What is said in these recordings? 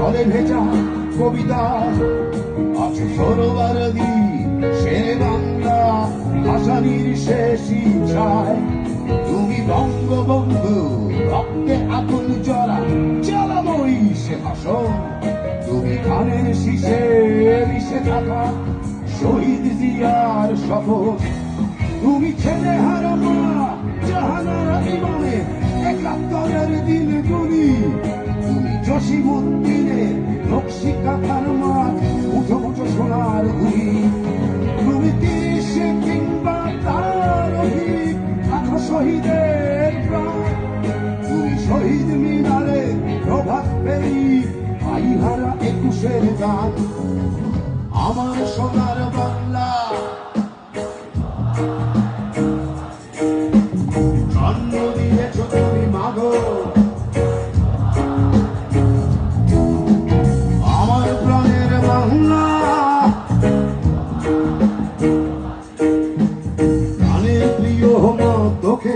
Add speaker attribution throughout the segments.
Speaker 1: জলে ভেজা কবিতা আছে সরোবরদি শেরে বাংলা ভাষানির শেষ ইচ্ছায় তুমি বঙ্গবন্ধু রক্তে আগুন জ্বলা জ্বালাময়ী সে ভাষণ তুমি খানের শীষে মিশে থাকা শহীদ জিয়ার শপথ তুমি ছেলে হারামা জাহানারা ইমামে ৭১-এর দিনগুলি তুমি জসিমউদ্দিনের নকশি কাঁথার মাঠ উঠো উঠো সোনার ধুলি তুমি ৩০ কিংবা তার অধিক আঠো শহীদের প্রাণ তুমি শহীদ মিনারে প্রভাত ফেরি ভাইহারা ২১-এর গান আমার সোনার বাংলা জন্ম দিয়েছ তুমি মাগো আমার প্রাণের বাংলা প্রাণের প্রিয় মা তোকে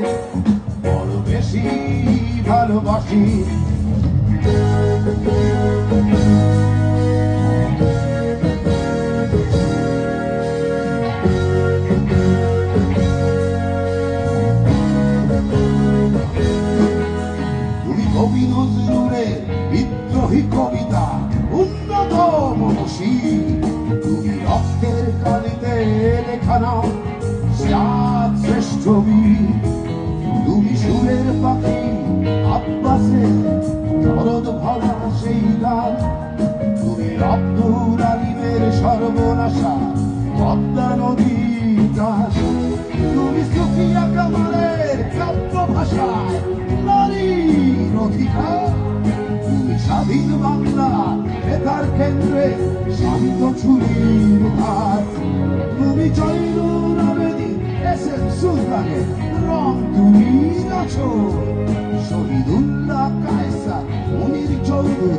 Speaker 1: বড় বেশি ভালোবাসি কবি নজরুলের বিদ্রোহী কবিতা উন্নত মনসী তুমি রক্তের কালিতে লেখা নাও সাত শ্রেষ্ঠ বীর তুমি সুরের পাখি আব্বাসের শরদ ভরা সেই গান তুমি আব্দুল আলিমের সর্বনাশা পদ্মা নদীর গান তুমি সুফিয়া কামালের কাব্য ভাষায় নারীর অধিকার তুমি স্বাধীন বাংলা বেতার কেন্দ্রে শান্ত ছুরির ধার তুমি জয়নুল আবেদিন এস.এম. সুলতানের রং তুমি আছো শহীদুল্লাহ কায়সার মুনির চৌধুরী